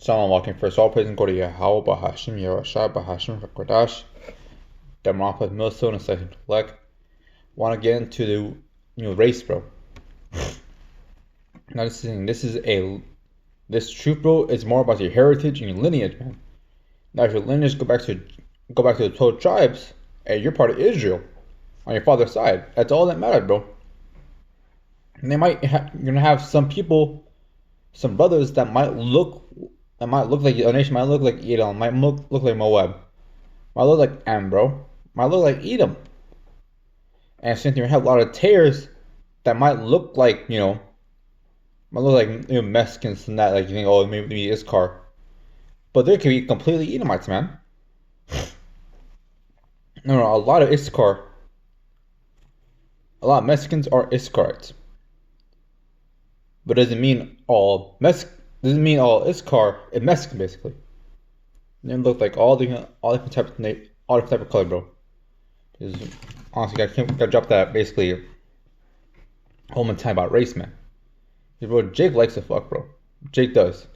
Someone walking first. All praise and go to Yahweh Bahashim, Yehoshua Bahashim Hakodash. Demopeth Millstone and second elect. Want to get into the race, bro. Now this truth, bro, is more about your heritage and your lineage, man. Now if your lineage go back to the 12 tribes, and you're part of Israel on your father's side, that's all that matters, bro. And you're gonna have some people, some brothers that might look like a nation, might look like Edom, might look like Moab, might look like Am, bro, might look like Edom. And since you have a lot of tears that might look like Mexicans and that, like you think, oh, maybe Issachar, but they could be completely Edomites, man. No, a lot of Mexicans are Issacharites, but doesn't mean all Issachar is Mexican, basically. They look like all different type of color, bro. Because honestly, I can't drop that basically whole time about race, man. Bro, Jake likes to fuck, bro. Jake does.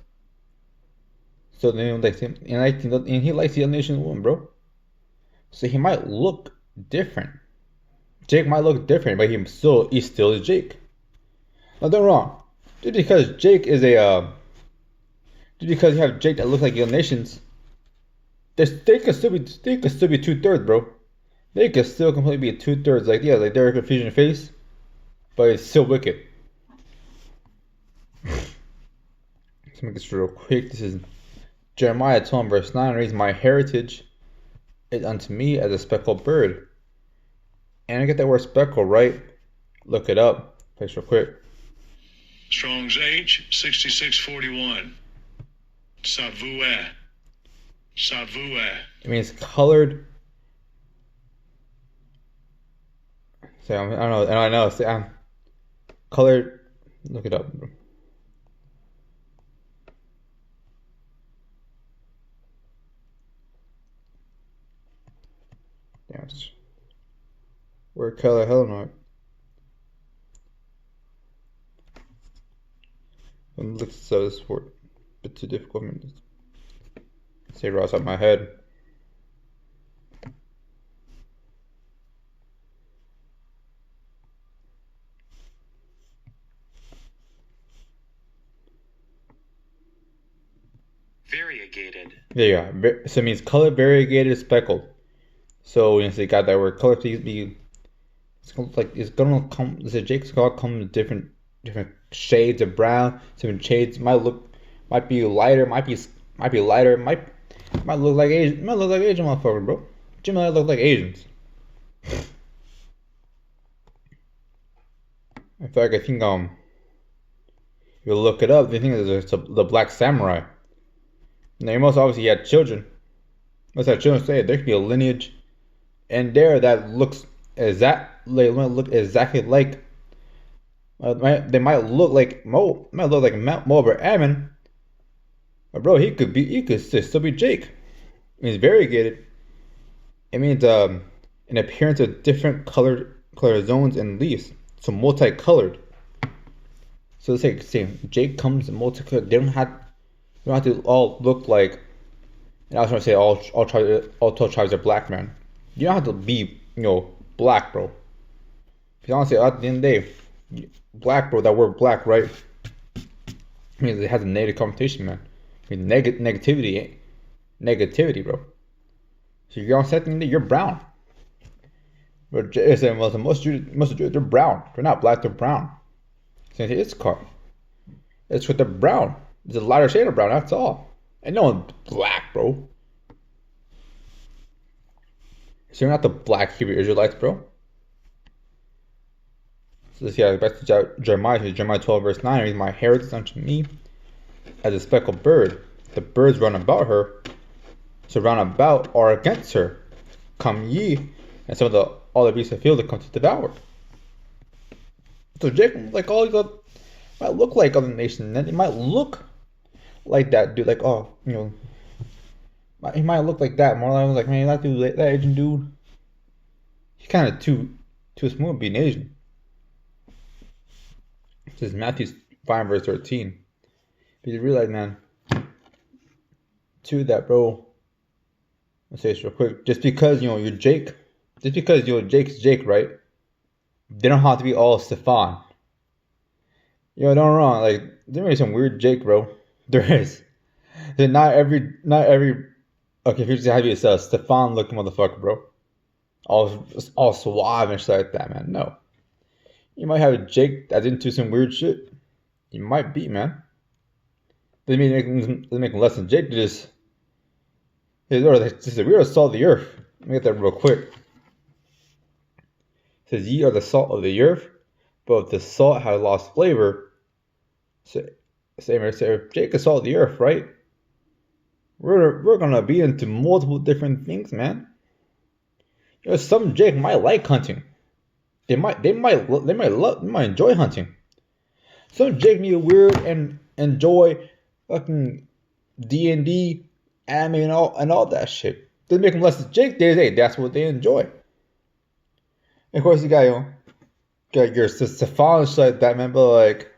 So then, like, and he likes the other nation's woman, bro. So he might look different. Jake might look different, but he still is Jake. Nothing wrong. Just because you have Jake that looks like other nations, they could still be 2/3, bro. They could still completely be 2/3, like they're a confusion face, but it's still wicked. Let's make this real quick. This is Jeremiah 12, verse 9 reads, "My heritage is unto me as a speckled bird." And I get that word speckle right. Look it up. Place real quick. Strong's H 6641. Savoué. It means colored. So I don't know. So, colored. Look it up. Yeah, word color, hell no. Look, so this word a bit too difficult. Say it right off my head. Variegated. There you go. So it means color variegated speckled. So you got that word color. It's gonna come. Jake's gonna come in different shades of brown. Some shades might be lighter. Might be lighter. Might look like Asian. Might look like Asian motherfucker, bro. Jim might look like Asians. In fact, I think if you look it up, they think it's the Black Samurai. Now, he most obviously had children. Let's have children say there could be a lineage in there that looks exactly like. They might look like Moab or Ammon. But bro, he could still be Jake. It means variegated. It means an appearance of different color zones and leaves. So multicolored. So let's say Jake comes in multicolored. They don't have to all look like. And I was trying to say all 12 tribes are black, man. You don't have to be black, bro. Because honestly, at the end of the day, black, bro, that word black, right? I mean, it has a negative connotation, man. I mean, negativity, bro. So you're on setting that you're brown. But most Jews, they're brown. They're not black, they're brown. So it's car. It's with the brown. It's a lighter shade of brown, that's all. And no one's black, bro. So you're not the black Hebrew Israelites, bro. So let's back to Jeremiah. Jeremiah 12, verse 9 reads, "My heritage unto me as a speckled bird. The birds run about her. So round about or against her come ye, and some of all the beasts of the field that come to devour." So Jacob, like all these might look like other nations, and then it might look like that dude, like he might look like that. More like man, that dude, that Asian dude, he's kind of too smooth being Asian. This is Matthew 5 verse 13. But you realize, man, to that, bro. Let's say this real quick. Just because you're Jake, just because Jake's Jake, right? They don't have to be all Stefan. Don't wrong. Like there may be some weird Jake, bro. There is. Not every. Okay, if you just have you a Stefan looking motherfucker, bro. All suave and shit like that, man. No. You might have a Jake that's into some weird shit. You might be, man. Doesn't make him less than Jake. Just a weird salt of the earth. Let me get that real quick. It says, "Ye are the salt of the earth, but if the salt has lost flavor." So if Jake is salt of the earth, right? We're gonna be into multiple different things, man. Some Jake might like hunting. They might enjoy hunting. Some Jake may weird and enjoy fucking D&D, anime, and all that shit. Doesn't make them less than Jake. That's what they enjoy. And of course, you got your Stefan and shit like that, man. But like,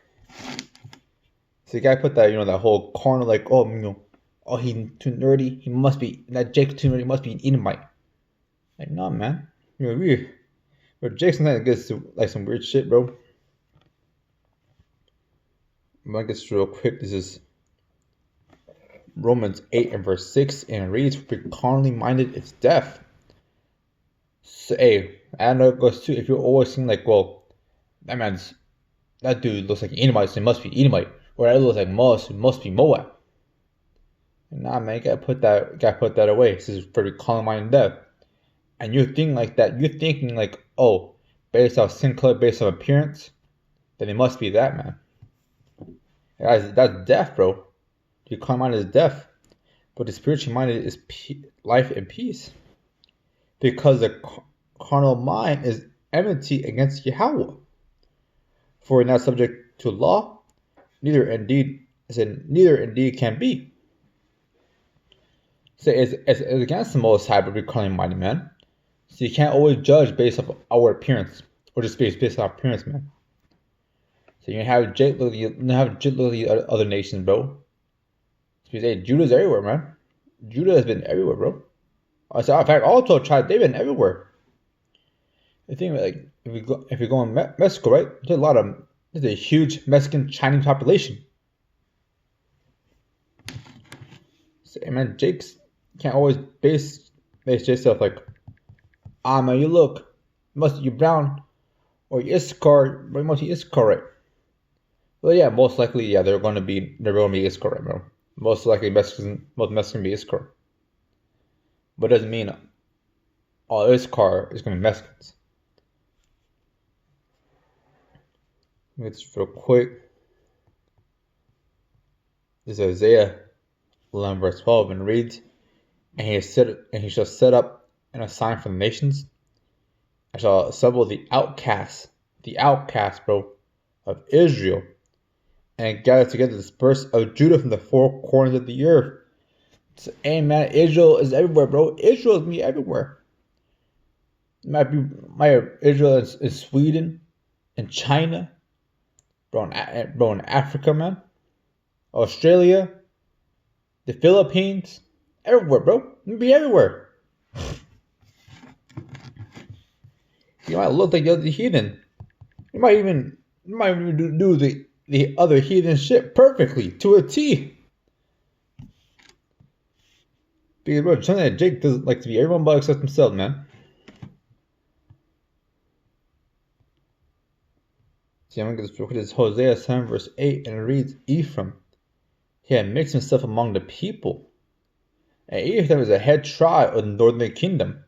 so you gotta put that that whole corner like, he's too nerdy. He must be that Jake too nerdy. He must be an Edomite. Like, no, man. Weird. But Jake sometimes gets to like some weird shit, bro. I'm gonna get real quick. This is Romans 8 and verse 6, and it reads, "For carnally minded is death." So, hey, I know it goes too. If you're always saying like, well, that dude looks like Edomite, so he must be Edomite, or that looks like Moab, must be Moab. Nah, man, you gotta put that away. This is for carnally minded death. And you're thinking like that. You're thinking like, oh, based off skin color, based off appearance, then it must be that, man. That's death, bro. The carnal mind is death, but the spiritual mind is life and peace. Because the carnal mind is enmity against Yahweh. For not subject to law, neither indeed can be. So it's against the Most High, but we're carnally minded, man. So you can't always judge based off our appearance, or just based off appearance, man. So you have Jake look at the other nations, bro. So hey, Judah's everywhere, man. Judah has been everywhere, bro. So in fact, all 12 tribes, they've been everywhere. The thing, like, if you go in Mexico, right? There's a huge Mexican Chinese population. So, man, Jake's can't always base yourself like, man, you're brown, or you're Issachar, but mostly Issachar, right? Well, yeah, most likely, they're gonna be Issachar, right, bro? Most likely, most Mexicans be Issachar. But it doesn't mean all Issachar is gonna be Mexicans. It's real quick. This is Isaiah 11 verse 12, and reads, and he shall set up a sign for the nations. I shall assemble the outcasts, bro, of Israel, and gather together the dispersed of Judah from the four corners of the earth. So, hey, man, Israel is everywhere, bro. Israel is me everywhere. Israel is in Sweden, in China, bro, in Africa, man, Australia, the Philippines, everywhere, bro. You be everywhere. You might look like you're the heathen. You might even do the other heathen shit perfectly to a T. Because, bro, something that Jake doesn't like to be everyone but except himself, man. See, I'm going to get this Hosea 7 verse 8, and it reads, Ephraim, he had mixed himself among the people. And Ephraim is a head tribe of the northern kingdom.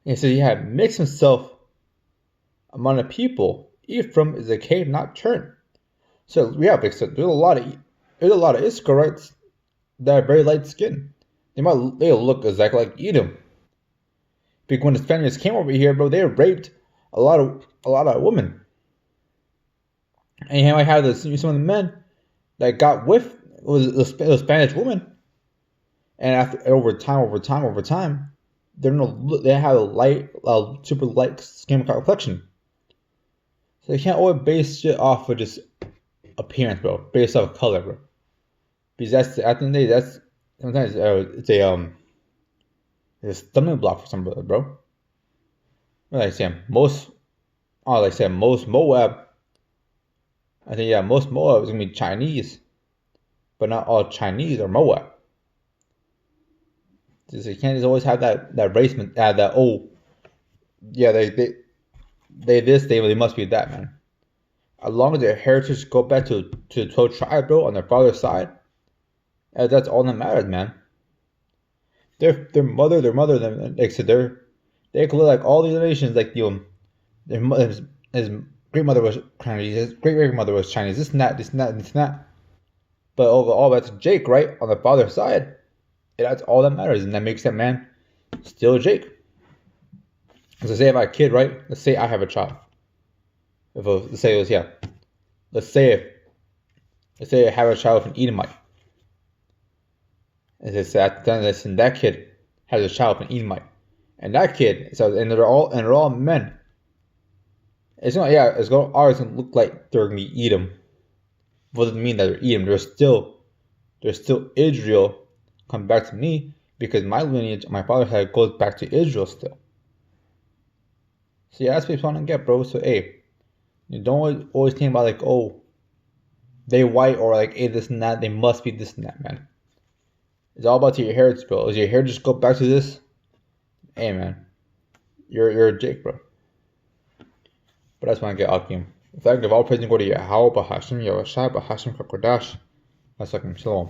And so he had mixed himself among the people. Ephraim is a cave not turned. So we have there's a lot of Issacharites that are very light skinned. They'll look exactly like Edom. Because when the Spaniards came over here, bro, they raped a lot of women. And you might have some of the men that got with the Spanish woman, and over time, they have a super light skin complexion. So you can't always base shit off of just appearance, bro. Based off color, bro. Because at the end of the day, sometimes it's a stumbling block for some brother, bro. Like I said, most Moab. I think yeah, most Moab is gonna be Chinese, but not all Chinese are Moab. Just, you can't just always have that race, that oh yeah they this they must be that, man. As long as their heritage go back to the 12 tribe, bro, on their father's side, that's all that matters, man. Their mother, like so they could look like all these nations, like their mother, his great mother was Chinese, his great grandmother was Chinese, this and that, this and that, this and that. But all that's Jake, right, on the father's side, that's all that matters, and that makes that man still Jake. So say if I have a kid, right? Let's say I have a child. Let's say it was yeah. Let's say I have a child with an Edomite. And that kid has a child with an Edomite. And that kid, and they're all men. It's gonna always look like they're gonna be Edom. What doesn't mean that they're Edom. They're still Israel. Come back to me because my lineage, my father's side goes back to Israel still. So yeah, that's what I'm trying to get, bro. So hey, you don't always think about like, oh, they white or like, hey, this and that. They must be this and that, man. It's all about your heritage, bro. Is your heritage go back to this? Hey, man, you're a Jake, bro. But that's when I get Akim. In fact, if all praise go to Yahweh, Bahashim, Yahushua, Bahashim, Kakodash. That's like Shalom.